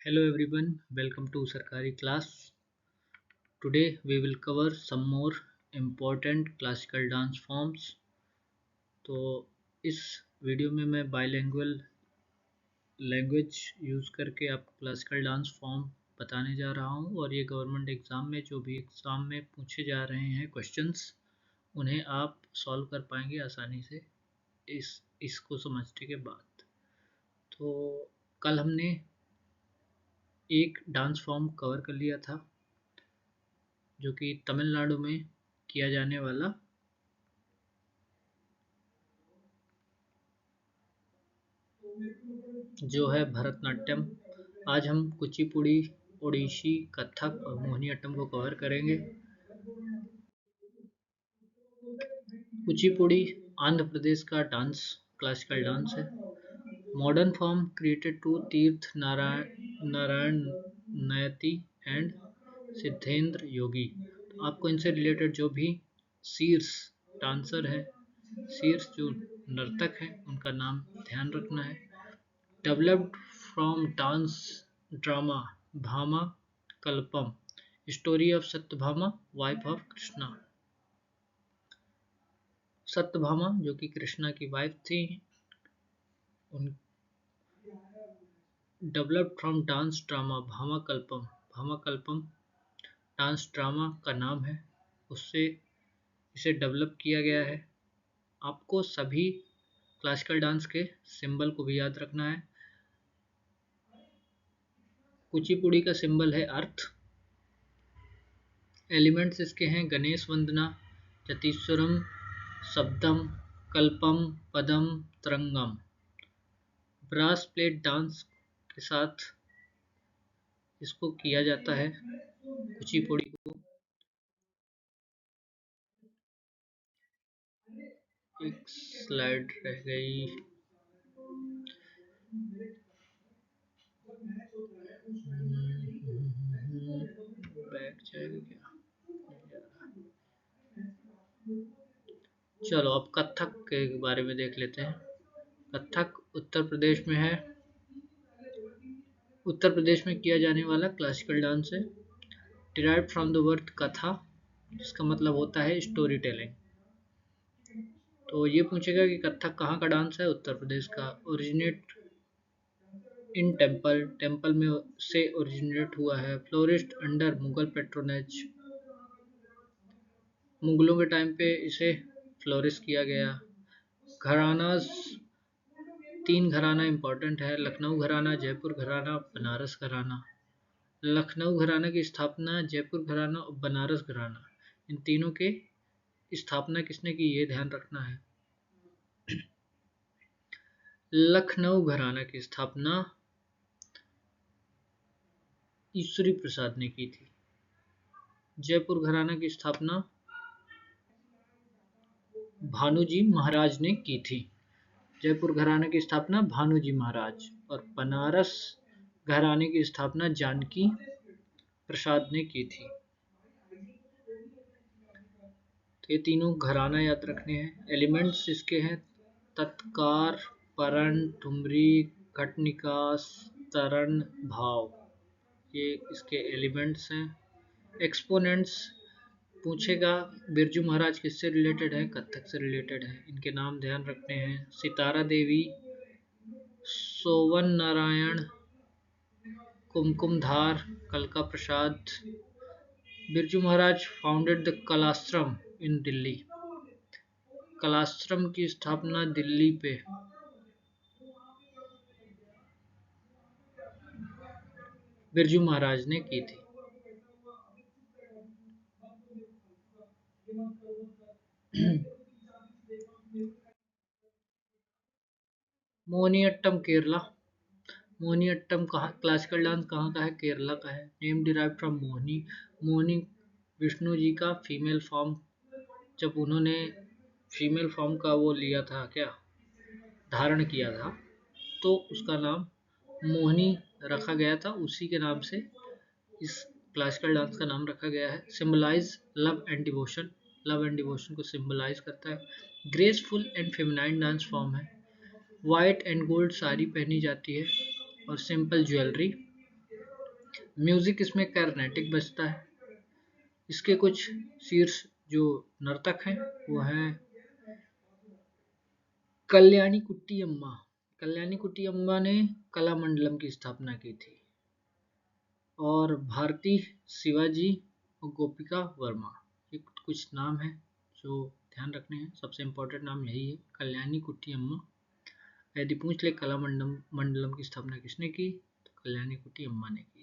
Hello everyone, welcome to Sarkari class. Today we will cover some more important classical dance forms. तो इस video में मैं bilingual language use करके आपको classical dance form बताने जा रहा हूँ और ये गवर्नमेंट एग्ज़ाम में जो भी एग्ज़ाम में पूछे जा रहे हैं क्वेश्चंस उन्हें आप सॉल्व कर पाएंगे आसानी से इसको समझने के बाद। तो कल हमने एक डांस फॉर्म कवर कर लिया था जो कि तमिलनाडु में किया जाने वाला जो है भरतनाट्यम। आज हम कुचिपुड़ी, ओडिशी, कथक और मोहिनीअट्टम को कवर करेंगे। कुचिपुड़ी आंध्र प्रदेश का क्लासिकल डांस है। मॉडर्न फॉर्म क्रिएटेड टू तीर्थ नारायण नयति एंड सिद्धेंद्र योगी। तो आपको इनसे रिलेटेड जो भी शीर्ष डांसर है, शीर्ष जो नर्तक हैं, उनका नाम ध्यान रखना है। Developed from dance drama Bhama Kalpam, story of Satyabhama, wife of Krishna। Satyabhama जो कि कृष्णा की वाइफ थी, उन developed from dance drama Bhama कल्पम। Bhama कल्पम dance drama का नाम है, उससे इसे डेवलप किया गया है। आपको सभी क्लासिकल डांस के सिंबल को भी याद रखना है। कुचिपुड़ी का सिंबल है अर्थ। एलिमेंट्स इसके हैं गणेश वंदना, चतीश्वरम, शब्दम, कल्पम, पदम, तरंगम। ब्रास प्लेट डांस के साथ इसको किया जाता है कुचिपुड़ी को। एक स्लाइड रह गई। बैक जाएगा क्या? चलो अब कथक के बारे में देख लेते हैं। कथक उत्तर प्रदेश में है। उत्तर प्रदेश में किया जाने वाला क्लासिकल डांस है। डिराइव्ड फ्रॉम द वर्ड कथा, जिसका मतलब होता है स्टोरी टेलिंग। तो ये पूछेगा कि कथक कहाँ का डांस है? उत्तर प्रदेश का। ओरिजिनेट इन टेम्पल, टेम्पल में से ओरिजिनेट हुआ है। फ्लोरिस्ट अंडर मुगल पेट्रोनेज, मुगलों के टाइम पे इसे फ्लोरिश किया गया। घरानास, 3 घराना इंपॉर्टेंट है। लखनऊ घराना, जयपुर घराना, बनारस घराना। लखनऊ घराना की स्थापना जयपुर घराना और बनारस घराना, इन तीनों के स्थापना किसने की, ये ध्यान रखना है। लखनऊ घराना की स्थापना ईश्वरी प्रसाद ने की थी। जयपुर घराना की स्थापना भानुजी महाराज ने की थी। जयपुर घराने की स्थापना भानुजी महाराज और बनारस घराने की स्थापना जानकी प्रसाद ने की थी। तो ये तीनों घराना याद रखने हैं। एलिमेंट्स इसके हैं तत्कार, परण, ठुमरी, घटनिकास, तरण, भाव। ये इसके एलिमेंट्स हैं। एक्सपोनेंट्स पूछेगा बिरजू महाराज किससे रिलेटेड है? कथक से रिलेटेड है। इनके नाम ध्यान रखने हैं। सितारा देवी, सोवन नारायण, कुमकुमधार, कलका प्रसाद। बिरजू महाराज फाउंडेड द कलाश्रम इन दिल्ली। कलाश्रम की स्थापना दिल्ली पे बिरजू महाराज ने की थी। मोहिनीअट्टम केरला। मोहिनीअट्टम कहाँ, क्लासिकल डांस कहाँ का है? केरला का है। Name derive from Mohini. Mohini Vishnu ji का फीमेल फॉर्म, जब उन्होंने फीमेल फॉर्म का वो लिया था, क्या धारण किया था, तो उसका नाम मोहिनी रखा गया था। उसी के नाम से इस क्लासिकल डांस का नाम रखा गया है। Symbolise love and devotion, love and devotion को सिंबलाइज करता है। Graceful and feminine dance form है। वाइट एंड गोल्ड साड़ी पहनी जाती है और सिंपल ज्वेलरी। म्यूजिक इसमें कर्नाटिक बजता है। इसके कुछ शीर्ष जो नर्तक हैं वो है कल्याणी कुट्टी अम्मा। कल्याणी कुट्टी अम्मा ने कलामंडलम की स्थापना की थी। और भारती शिवाजी और गोपिका वर्मा, ये कुछ नाम है जो ध्यान रखने हैं। सबसे इम्पोर्टेंट नाम यही है, कल्याणी कुट्टी अम्मा। यदि पूछ ले कलामंडलम की स्थापना किसने की, तो कल्याणी कुट्टी अम्मा ने की।